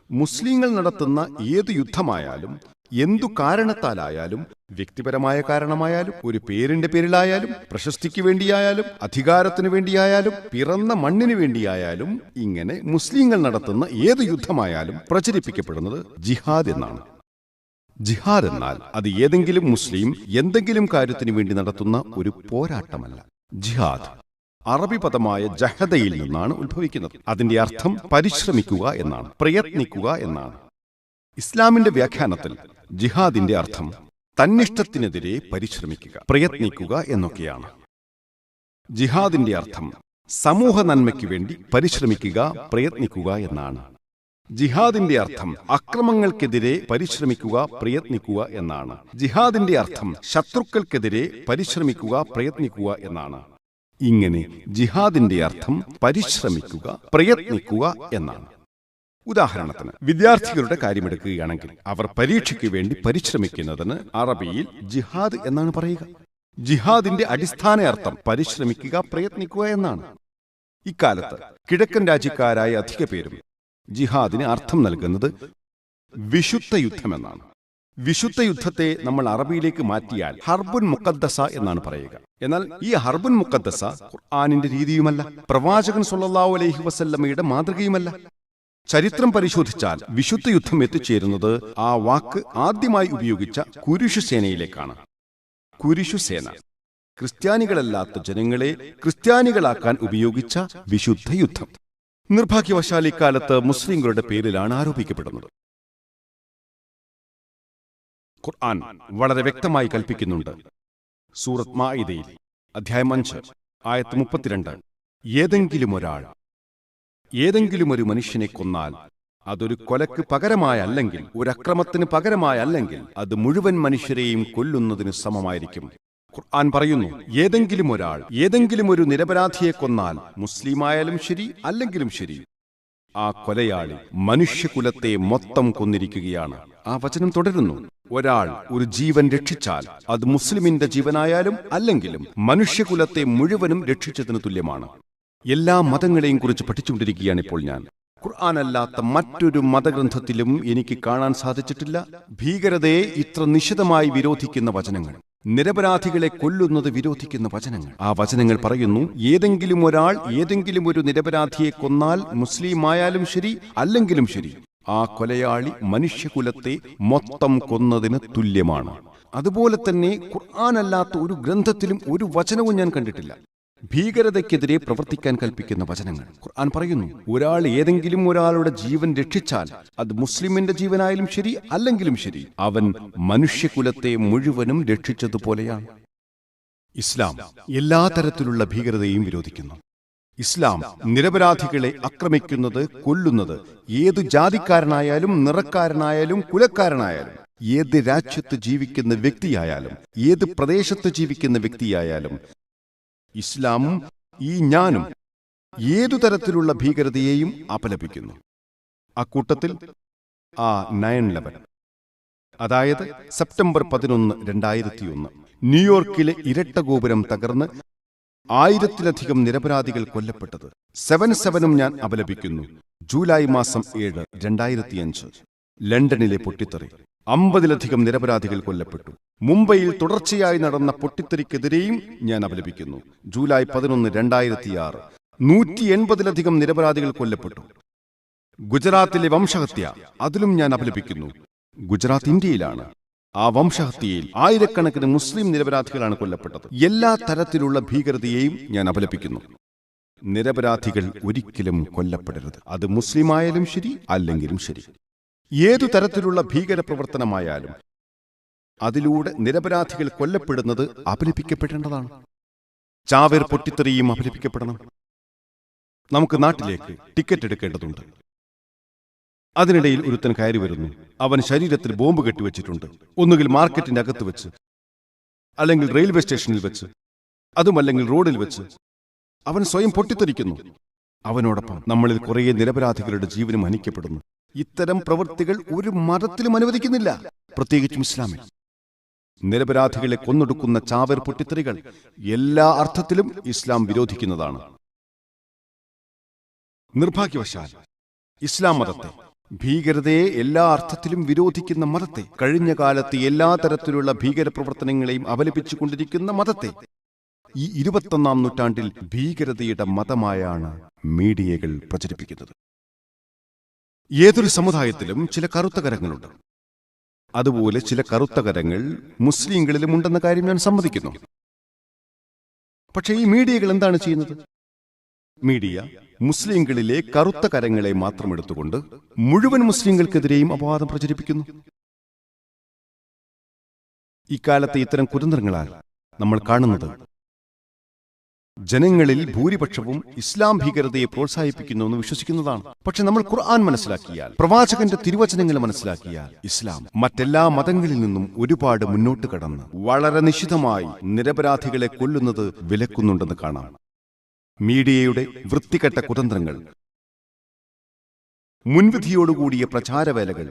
മുസ്ലിങ്ങൾ നടത്തുന്ന ഏത് യുദ്ധമായാലും, എന്തു കാരണത്താലായാലും, വ്യക്തിപരമായ കാരണമായാലും, ഒരു പേരിന്റെ പേരിലായാലും, പ്രശസ്തിക്ക് വേണ്ടിയായാലും, അധികാരത്തിനു വേണ്ടിയായാലും, പിറന്ന മണ്ണിനു വേണ്ടിയായാലും, ഇങ്ങനെ മുസ്ലിങ്ങൾ നടത്തുന്ന ഏത് യുദ്ധമായാലും പ്രചരിപ്പിക്കപ്പെടുന്നത് ജിഹാദ് എന്നാണ്. ജിഹാദ് എന്നാൽ അത് ഏതെങ്കിലും മുസ്ലിം എന്തെങ്കിലും കാര്യത്തിനു വേണ്ടി നടത്തുന്ന ഒരു പോരാട്ടമല്ല. ജിഹാദ് അറബി പദമായ ജഹദയിൽ നിന്നാണ് ഉത്ഭവിക്കുന്നത്. അതിന്റെ അർത്ഥം പരിശ്രമിക്കുക എന്നാണ്, പ്രയത്നിക്കുക എന്നാണ്. ഇസ്ലാമിന്റെ വ്യാഖ്യാനത്തിൽ ജിഹാദിന്റെ അർത്ഥം തന്നിഷ്ടത്തിനെതിരെ പരിശ്രമിക്കുക, പ്രയത്നിക്കുക എന്നൊക്കെയാണ്. ജിഹാദിന്റെ അർത്ഥം സമൂഹ നന്മയ്ക്കു വേണ്ടി പരിശ്രമിക്കുക, പ്രയത്നിക്കുക എന്നാണ്. ജിഹാദിന്റെ അർത്ഥം അക്രമങ്ങൾക്കെതിരെ പരിശ്രമിക്കുക, പ്രയത്നിക്കുക എന്നാണ്. ജിഹാദിന്റെ അർത്ഥം ശത്രുക്കൾക്കെതിരെ പരിശ്രമിക്കുക, പ്രയത്നിക്കുക എന്നാണ്. ഇങ്ങനെ ജിഹാദിന്റെ അർത്ഥം പരിശ്രമിക്കുക, പ്രയത്നിക്കുക എന്നാണ്. ഉദാഹരണത്തിന് വിദ്യാർത്ഥികളുടെ കാര്യമെടുക്കുകയാണെങ്കിൽ അവർ പരീക്ഷയ്ക്ക് വേണ്ടി പരിശ്രമിക്കുന്നതിന് അറബിയിൽ ജിഹാദ് എന്നാണ് പറയുക. ജിഹാദിന്റെ അടിസ്ഥാന അർത്ഥം പരിശ്രമിക്കുക, പ്രയത്നിക്കുക എന്നാണ്. ഇക്കാലത്ത് കിഴക്കൻ രാജ്യക്കാരായ അധിക പേരും ജിഹാദിന് അർത്ഥം നൽകുന്നത് വിശുദ്ധ യുദ്ധമെന്നാണ്. വിശുദ്ധ യുദ്ധത്തെ നമ്മൾ അറബിയിലേക്ക് മാറ്റിയാൽ ഹർബുൻ മുഖദ്ദസ എന്നാണ് പറയുക. എന്നാൽ ഈ ഹർബുൻ മുഖദ്ദസ ഖുർആനിന്റെ രീതിയുമല്ല, പ്രവാചകൻ സ്വല്ലല്ലാഹു അലൈഹി വസല്ലമയുടെ മാതൃകയുമല്ല. ചരിത്രം പരിശോധിച്ചാൽ വിശുദ്ധ യുദ്ധം എത്തിച്ചേരുന്നത് ആ വാക്ക് ആദ്യമായി ഉപയോഗിച്ച കുരിശുസേനയിലേക്കാണ്. കുരിശുസേന ക്രിസ്ത്യാനികളല്ലാത്ത ജനങ്ങളെ ക്രിസ്ത്യാനികളാക്കാൻ ഉപയോഗിച്ച വിശുദ്ധ യുദ്ധം. നിർഭാഗ്യവശാൽ ഇക്കാലത്ത് മുസ്ലിങ്ങളുടെ പേരിലാണ് ആരോപിക്കപ്പെടുന്നത്. ഖുർആൻ വളരെ വ്യക്തമായി കൽപ്പിക്കുന്നുണ്ട്. സൂറത്ത് മാഇദയിൽ അധ്യായം 5 ആയത്ത് 32, ഏതെങ്കിലും ഒരു മനുഷ്യനെ കൊന്നാൽ അതൊരു കൊലക്ക് പകരമായല്ലെങ്കിൽ, ഒരു അക്രമത്തിന് പകരമായല്ലെങ്കിൽ, അത് മുഴുവൻ മനുഷ്യരെയും കൊല്ലുന്നതിന് സമമായിരിക്കും. ഖുർആൻ പറയുന്നു, ഏതെങ്കിലും ഒരു നിരപരാധിയെ കൊന്നാൽ, മുസ്ലിമായാലും ശരി അല്ലെങ്കിലും ശരി, ആ കൊലയാളി മനുഷ്യകുലത്തെ മൊത്തം കൊന്നിരിക്കുകയാണ്. ആ വചനം തുടരുന്നു, ഒരാൾ ഒരു ജീവൻ രക്ഷിച്ചാൽ അത് മുസ്ലിമിന്റെ ജീവനായാലും അല്ലെങ്കിലും മനുഷ്യകുലത്തെ മുഴുവനും രക്ഷിച്ചതിന് തുല്യമാണ്. എല്ലാ മതങ്ങളെയും കുറിച്ച് പഠിച്ചുകൊണ്ടിരിക്കുകയാണ് ഇപ്പോൾ ഞാൻ. ഖുർആനല്ലാത്ത മറ്റൊരു മതഗ്രന്ഥത്തിലും എനിക്ക് കാണാൻ സാധിച്ചിട്ടില്ല ഭീകരതയെ ഇത്ര നിശിതമായി വിരോധിക്കുന്ന വചനങ്ങൾ, നിരപരാധികളെ കൊല്ലുന്നത് വിരോധിക്കുന്ന വചനങ്ങൾ. ആ വചനങ്ങൾ പറയുന്നു, ഏതെങ്കിലും ഒരു നിരപരാധിയെ കൊന്നാൽ, മുസ്ലിമായാലും ശരി അല്ലെങ്കിലും ശരി, ആ കൊലയാളി മനുഷ്യകുലത്തെ മൊത്തം കൊന്നതിന് തുല്യമാണ്. അതുപോലെ തന്നെ ഖുർആനല്ലാത്ത ഒരു ഗ്രന്ഥത്തിലും ഒരു വചനവും ഞാൻ കണ്ടിട്ടില്ല ഭീകരതയ്ക്കെതിരെ പ്രവർത്തിക്കാൻ കൽപ്പിക്കുന്ന വചനങ്ങൾ. ഖുർആൻ പറയുന്നു, ഏതെങ്കിലും ഒരാളുടെ ജീവൻ രക്ഷിച്ചാൽ അത് മുസ്ലിമിന്റെ ജീവനായാലും ശരി അല്ലെങ്കിലും ശരി, അവൻ മനുഷ്യകുലത്തെ മുഴുവനും രക്ഷിച്ചതുപോലെയാണ്. ഇസ്ലാം എല്ലാ തരത്തിലുള്ള ഭീകരതയും വിരോധിക്കുന്നു. ഇസ്ലാം നിരപരാധികളെ ആക്രമിക്കുന്നത്, കൊല്ലുന്നത് ഏതു ജാതിക്കാരനായാലും, നിറക്കാരനായാലും, കുലക്കാരനായാലും, ഏത് രാജ്യത്ത് ജീവിക്കുന്ന വ്യക്തിയായാലും, ഏത് പ്രദേശത്ത് ജീവിക്കുന്ന വ്യക്തിയായാലും, ഇസ്ലാമും ഞാനും ഏതു തരത്തിലുള്ള ഭീകരതയെയും അപലപിക്കുന്നു. അക്കൂട്ടത്തിൽ 9/11, അതായത് സെപ്റ്റംബർ 11, 2001 ന്യൂയോർക്കിലെ ഇരട്ട ഗോപുരം തകർന്ന് 1000-ലധികം നിരപരാധികൾ കൊല്ലപ്പെട്ടത് 7/7 ഞാൻ അപലപിക്കുന്നു. ജൂലൈ മാസം 7, 2005 ലണ്ടനിലെ പൊട്ടിത്തെറി, 50-ലധികം നിരപരാധികൾ കൊല്ലപ്പെട്ടു. മുംബൈയിൽ തുടർച്ചയായി നടന്ന പൊട്ടിത്തെറിക്കെതിരെയും ഞാൻ അപലപിക്കുന്നു. ജൂലൈ 11, 2006 180-ലധികം നിരപരാധികൾ കൊല്ലപ്പെട്ടു. ഗുജറാത്തിലെ വംശഹത്യ, അതിലും ഞാൻ അപലപിക്കുന്നു. ഗുജറാത്ത് ഇന്ത്യയിലാണ്. ആ വംശഹത്യയിൽ ആയിരക്കണക്കിന് മുസ്ലിം നിരപരാധികളാണ് കൊല്ലപ്പെട്ടത്. എല്ലാ തരത്തിലുള്ള ഭീകരതയെയും ഞാൻ അപലപിക്കുന്നു. നിരപരാധികൾ ഒരിക്കലും കൊല്ലപ്പെടരുത്, അത് മുസ്ലിമായാലും ശരി അല്ലെങ്കിലും ശരി. ഏതു തരത്തിലുള്ള ഭീകര പ്രവർത്തനമായാലും അതിലൂടെ നിരപരാധികൾ കൊല്ലപ്പെടുന്നത് അപലപിക്കപ്പെടേണ്ടതാണ്. ചാവേർ പൊട്ടിത്തെറിയും അപലപിക്കപ്പെടണം. നമുക്ക് നാട്ടിലേക്ക് ടിക്കറ്റ് എടുക്കേണ്ടതുണ്ട്. അതിനിടയിൽ ഒരുത്തൻ കയറി വരുന്നു. അവൻ ശരീരത്തിൽ ബോംബ് കെട്ടിവെച്ചിട്ടുണ്ട്. ഒന്നുകിൽ മാർക്കറ്റിന്റെ അകത്ത് വെച്ച്, അല്ലെങ്കിൽ റെയിൽവേ സ്റ്റേഷനിൽ വെച്ച്, അതുമല്ലെങ്കിൽ റോഡിൽ വെച്ച്. അവൻ സ്വയം പൊട്ടിത്തെറിക്കുന്നു. അവനോടൊപ്പം നമ്മളിൽ കുറേ നിരപരാധികളുടെ ജീവനും ഹനിക്കപ്പെടുന്നു. ഇത്തരം പ്രവൃത്തികൾ ഒരു മതത്തിലും അനുവദിക്കുന്നില്ല, പ്രത്യേകിച്ചും ഇസ്ലാമിൽ. നിരപരാധികളെ കൊന്നൊടുക്കുന്ന ചാവേർ പൊട്ടിത്തെറികൾ എല്ലാ അർത്ഥത്തിലും ഇസ്ലാം വിരോധിക്കുന്നതാണ്. നിർഭാഗ്യവശാൽ ഇസ്ലാം മതത്തെ ഭീകരതയെ എല്ലാ അർത്ഥത്തിലും വിരോധിക്കുന്ന മതത്തെ, കഴിഞ്ഞ കാലത്ത് എല്ലാ തരത്തിലുള്ള ഭീകരപ്രവർത്തനങ്ങളെയും അപലപിച്ചുകൊണ്ടിരിക്കുന്ന മതത്തെ ഈ 21-ാം നൂറ്റാണ്ടിൽ ഭീകരതയുടെ മതമായാണ് മീഡിയകൾ പ്രചരിപ്പിക്കുന്നത്. ഏതൊരു സമുദായത്തിലും ചില കറുത്ത കരങ്ങളുണ്ട്. അതുപോലെ ചില കറുത്ത കരങ്ങൾ മുസ്ലിങ്ങളിലും ഉണ്ടെന്ന കാര്യം ഞാൻ സമ്മതിക്കുന്നു. പക്ഷേ ഈ മീഡിയകൾ എന്താണ് ചെയ്യുന്നത്? മീഡിയ മുസ്ലിങ്ങളിലെ കറുത്ത കരങ്ങളെ മാത്രം എടുത്തുകൊണ്ട് മുഴുവൻ മുസ്ലിങ്ങൾക്കെതിരെയും അപവാദം പ്രചരിപ്പിക്കുന്നു. ഇക്കാലത്തെ ഇത്തരം കുതന്ത്രങ്ങളാൽ നമ്മൾ കാണുന്നത് ജനങ്ങളിൽ ഭൂരിപക്ഷവും ഇസ്ലാം ഭീകരതയെ പ്രോത്സാഹിപ്പിക്കുന്നുവെന്ന് വിശ്വസിക്കുന്നതാണ്. പക്ഷെ നമ്മൾ ഖുർആൻ മനസ്സിലാക്കിയാൽ, പ്രവാചകന്റെ തിരുവചനങ്ങൾ മനസ്സിലാക്കിയാൽ, ഇസ്ലാം മറ്റെല്ലാ മതങ്ങളിൽ നിന്നും ഒരുപാട് മുന്നോട്ട് കടന്ന് വളരെ നിശിതമായി നിരപരാധികളെ കൊല്ലുന്നത് വിലക്കുന്നുണ്ടെന്ന് കാണാം. മീഡിയയുടെ വൃത്തികെട്ട കുതന്ത്രങ്ങൾ, മുൻവിധിയോടുകൂടിയ പ്രചാരവേലകൾ